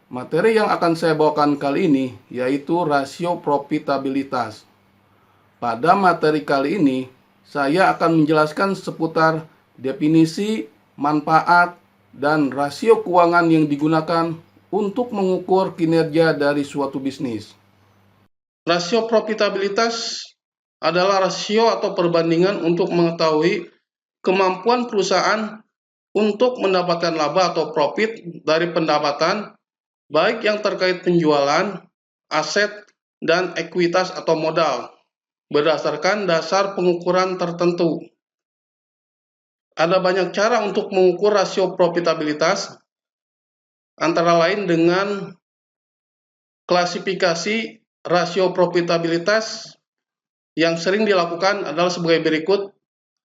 Materi yang akan saya bawakan kali ini yaitu rasio profitabilitas. Pada materi kali ini, saya akan menjelaskan seputar definisi, manfaat, dan rasio keuangan yang digunakan untuk mengukur kinerja dari suatu bisnis. Rasio profitabilitas adalah rasio atau perbandingan untuk mengetahui kemampuan perusahaan untuk mendapatkan laba atau profit dari pendapatan, baik yang terkait penjualan, aset, dan ekuitas atau modal, berdasarkan dasar pengukuran tertentu. Ada banyak cara untuk mengukur rasio profitabilitas, antara lain dengan klasifikasi rasio profitabilitas yang sering dilakukan adalah sebagai berikut,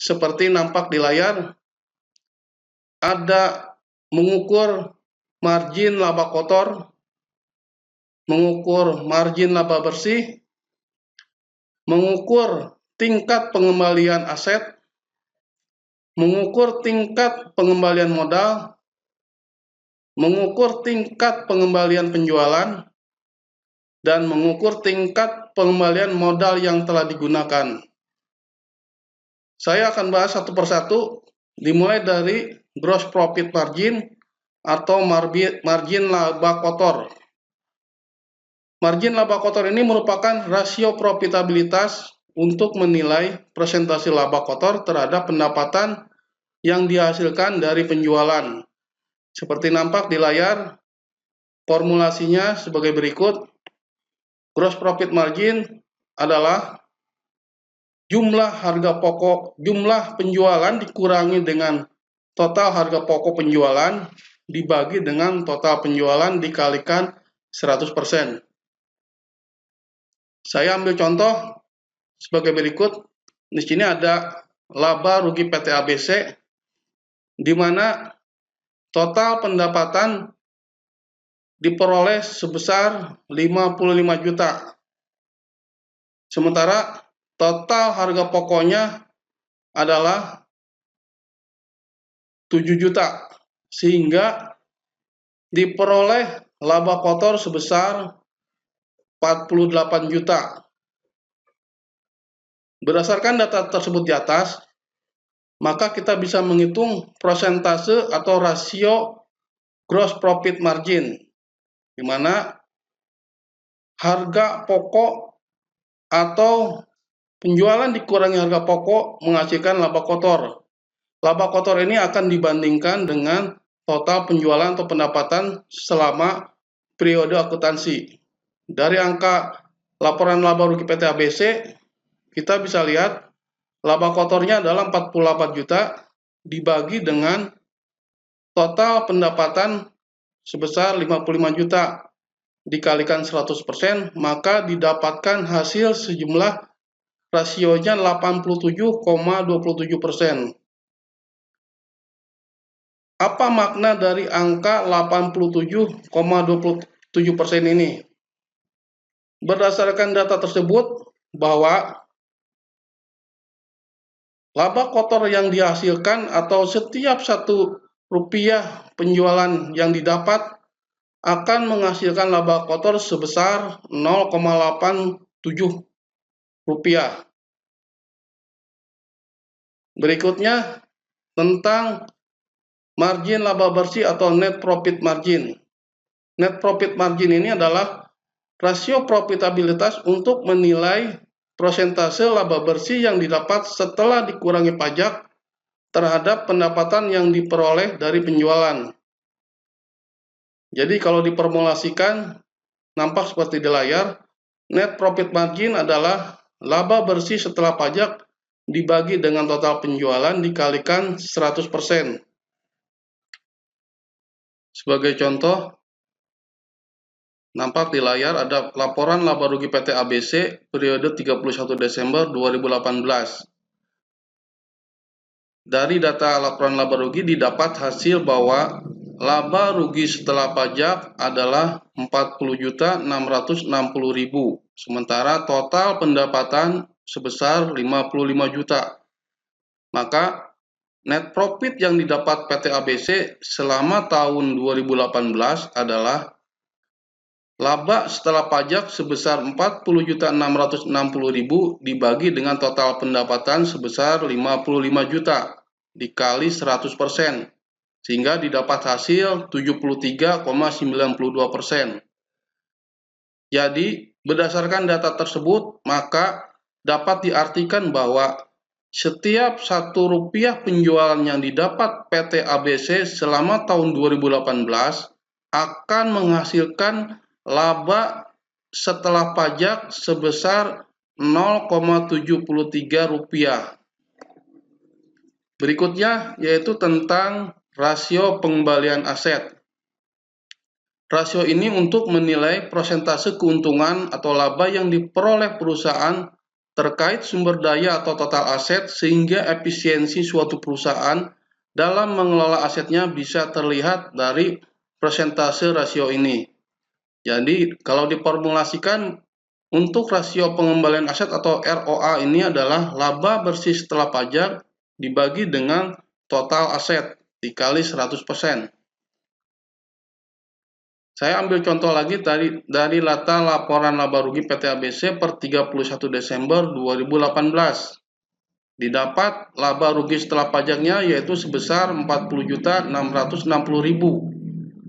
seperti nampak di layar. Ada mengukur margin laba kotor, mengukur margin laba bersih, mengukur tingkat pengembalian aset, mengukur tingkat pengembalian modal, mengukur tingkat pengembalian penjualan, dan mengukur tingkat pengembalian modal yang telah digunakan. Saya akan bahas satu persatu, dimulai dari gross profit margin atau margin laba kotor. Margin laba kotor ini merupakan rasio profitabilitas untuk menilai persentase laba kotor terhadap pendapatan yang dihasilkan dari penjualan. Seperti nampak di layar, formulasinya sebagai berikut. Gross profit margin adalah jumlah penjualan dikurangi dengan total harga pokok penjualan dibagi dengan total penjualan dikalikan 100%. Saya ambil contoh sebagai berikut. Di sini ada laba rugi PT ABC, di mana total pendapatan diperoleh sebesar 55 juta. Sementara total harga pokoknya adalah 7 juta. Sehingga diperoleh laba kotor sebesar 48 juta. Berdasarkan data tersebut di atas, maka kita bisa menghitung persentase atau rasio gross profit margin, di mana harga pokok atau penjualan dikurangi harga pokok menghasilkan laba kotor. Laba kotor ini akan dibandingkan dengan total penjualan atau pendapatan selama periode akuntansi. Dari angka laporan laba rugi PT ABC, kita bisa lihat laba kotornya adalah 48 juta dibagi dengan total pendapatan sebesar 55 juta dikalikan 100%, maka didapatkan hasil sejumlah rasionya 87,27%. Apa makna dari angka 87,27% ini? Berdasarkan data tersebut, bahwa laba kotor yang dihasilkan atau setiap 1 rupiah penjualan yang didapat akan menghasilkan laba kotor sebesar 0,87 rupiah. Berikutnya tentang margin laba bersih atau net profit margin. Net profit margin ini adalah rasio profitabilitas untuk menilai persentase laba bersih yang didapat setelah dikurangi pajak terhadap pendapatan yang diperoleh dari penjualan. Jadi kalau diformulasikan, nampak seperti di layar, net profit margin adalah laba bersih setelah pajak dibagi dengan total penjualan dikalikan 100%. Sebagai contoh, nampak di layar ada laporan laba rugi PT ABC periode 31 Desember 2018. Dari data laporan laba rugi didapat hasil bahwa laba rugi setelah pajak adalah 40.660.000, sementara total pendapatan sebesar 55 juta. Maka net profit yang didapat PT ABC selama tahun 2018 adalah Laba setelah pajak sebesar 40.660.000 dibagi dengan total pendapatan sebesar 55 juta dikali 100%, sehingga didapat hasil 73,92%. Jadi, berdasarkan data tersebut, maka dapat diartikan bahwa setiap Rp1 penjualan yang didapat PT ABC selama tahun 2018 akan menghasilkan laba setelah pajak sebesar Rp0,73. Berikutnya yaitu tentang rasio pengembalian aset. Rasio ini untuk menilai persentase keuntungan atau laba yang diperoleh perusahaan terkait sumber daya atau total aset, sehingga efisiensi suatu perusahaan dalam mengelola asetnya bisa terlihat dari persentase rasio ini. Jadi, kalau diformulasikan untuk rasio pengembalian aset atau ROA ini adalah laba bersih setelah pajak dibagi dengan total aset dikali 100%. Saya ambil contoh lagi dari data laporan laba rugi PT ABC per 31 Desember 2018. Didapat laba rugi setelah pajaknya yaitu sebesar 40.660.000.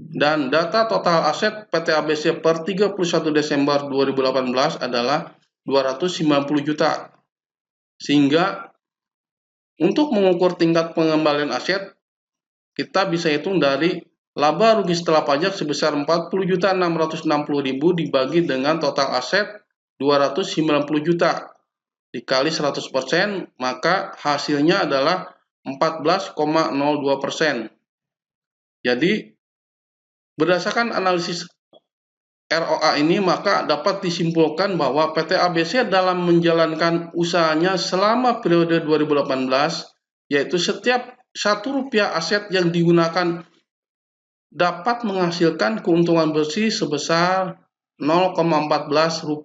Dan data total aset PT ABC per 31 Desember 2018 adalah 290 juta. Sehingga untuk mengukur tingkat pengembalian aset, kita bisa hitung dari laba rugi setelah pajak sebesar 40.660.000 dibagi dengan total aset 290 juta dikali 100%, maka hasilnya adalah 14,02%. Jadi, berdasarkan analisis ROA ini, maka dapat disimpulkan bahwa PT ABC dalam menjalankan usahanya selama periode 2018, yaitu setiap Rp1 aset yang digunakan dapat menghasilkan keuntungan bersih sebesar Rp0,14.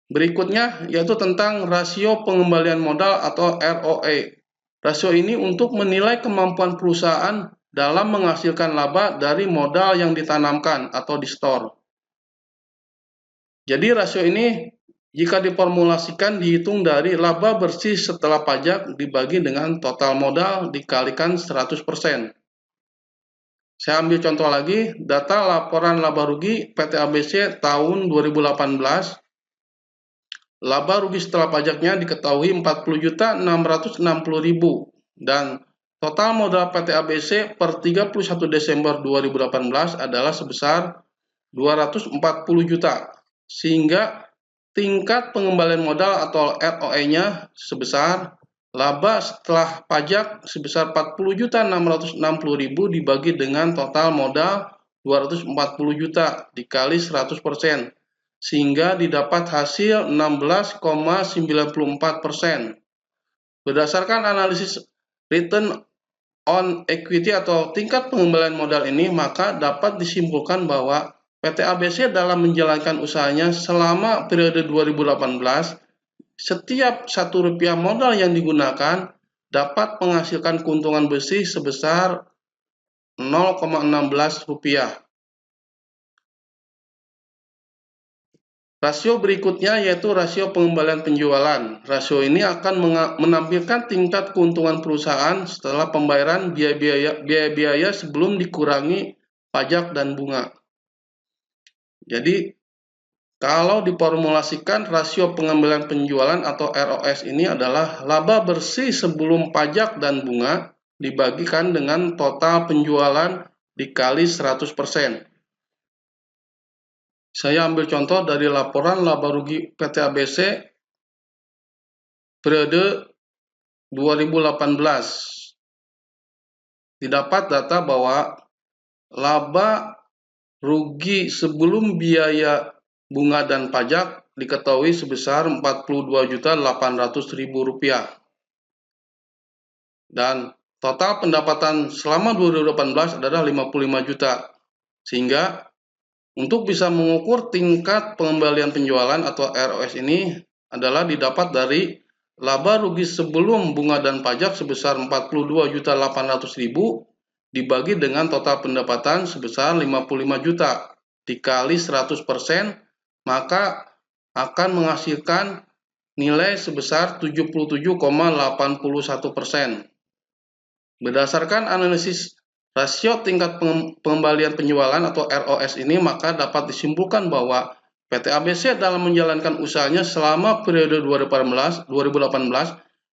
Berikutnya yaitu tentang rasio pengembalian modal atau ROE. Rasio ini untuk menilai kemampuan perusahaan dalam menghasilkan laba dari modal yang ditanamkan atau di-store. Jadi rasio ini jika diformulasikan dihitung dari laba bersih setelah pajak dibagi dengan total modal dikalikan 100%. Saya ambil contoh lagi, data laporan laba rugi PT ABC tahun 2018. Laba rugi setelah pajaknya diketahui 40.660.000 dan total modal PT ABC per 31 Desember 2018 adalah sebesar 240 juta. Sehingga tingkat pengembalian modal atau ROE-nya sebesar laba setelah pajak sebesar 40.660.000 dibagi dengan total modal 240 juta dikali 100%, sehingga didapat hasil 16,94%. Berdasarkan analisis return on equity atau tingkat pengembalian modal ini, maka dapat disimpulkan bahwa PT ABC dalam menjalankan usahanya selama periode 2018, setiap Rp1 modal yang digunakan dapat menghasilkan keuntungan bersih sebesar Rp0,16. Rasio berikutnya yaitu rasio pengembalian penjualan. Rasio ini akan menampilkan tingkat keuntungan perusahaan setelah pembayaran biaya-biaya sebelum dikurangi pajak dan bunga. Jadi, kalau diformulasikan rasio pengembalian penjualan atau ROS ini adalah laba bersih sebelum pajak dan bunga dibagikan dengan total penjualan dikali 100%. Saya ambil contoh dari laporan laba rugi PT ABC periode 2018. Didapat data bahwa laba rugi sebelum biaya bunga dan pajak diketahui sebesar Rp42.800.000 dan total pendapatan selama 2018 adalah 55 juta. Sehingga untuk bisa mengukur tingkat pengembalian penjualan atau ROS ini adalah didapat dari laba rugi sebelum bunga dan pajak sebesar Rp42.800.000 dibagi dengan total pendapatan sebesar 55 juta dikali 100%, maka akan menghasilkan nilai sebesar 77,81%. Berdasarkan analisis rasio tingkat pengembalian penjualan atau ROS ini, maka dapat disimpulkan bahwa PT ABC dalam menjalankan usahanya selama periode 2018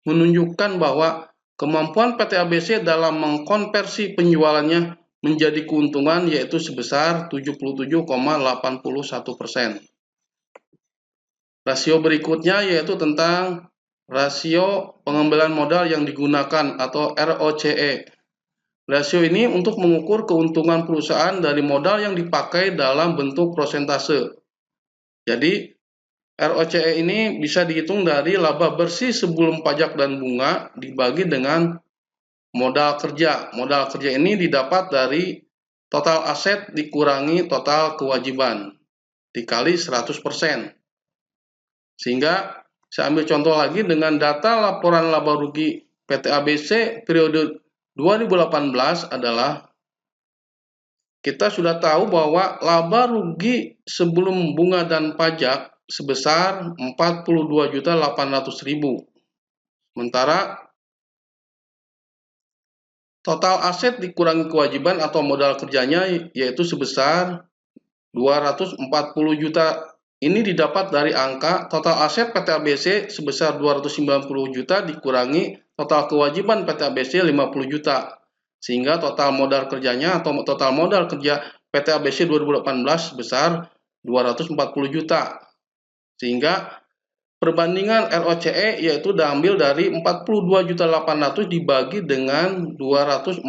menunjukkan bahwa kemampuan PT ABC dalam mengkonversi penjualannya menjadi keuntungan yaitu sebesar 77,81%. Rasio berikutnya yaitu tentang rasio pengembalian modal yang digunakan atau ROCE. Rasio ini untuk mengukur keuntungan perusahaan dari modal yang dipakai dalam bentuk persentase. Jadi, ROCE ini bisa dihitung dari laba bersih sebelum pajak dan bunga dibagi dengan modal kerja. Modal kerja ini didapat dari total aset dikurangi total kewajiban dikali 100%. Sehingga saya ambil contoh lagi dengan data laporan laba rugi PT ABC periode 2018 adalah kita sudah tahu bahwa laba rugi sebelum bunga dan pajak sebesar 42.800.000. Sementara total aset dikurangi kewajiban atau modal kerjanya yaitu sebesar 240 juta. Ini didapat dari angka total aset PT ABC sebesar 290 juta dikurangi total kewajiban PT ABC 50 juta. Sehingga total modal kerjanya atau total modal kerja PT ABC 2018 sebesar 240 juta. Sehingga perbandingan ROCE yaitu diambil dari 42.800 dibagi dengan 240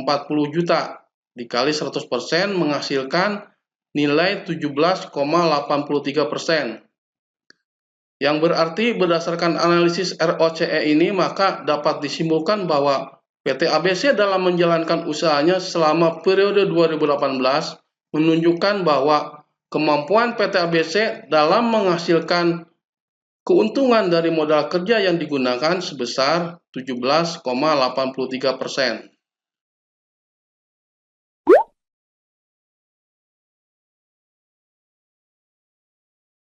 juta dikali 100% menghasilkan nilai 17,83%. Yang berarti berdasarkan analisis ROCE ini maka dapat disimpulkan bahwa PT ABC dalam menjalankan usahanya selama periode 2018 menunjukkan bahwa kemampuan PT ABC dalam menghasilkan keuntungan dari modal kerja yang digunakan sebesar 17,83%.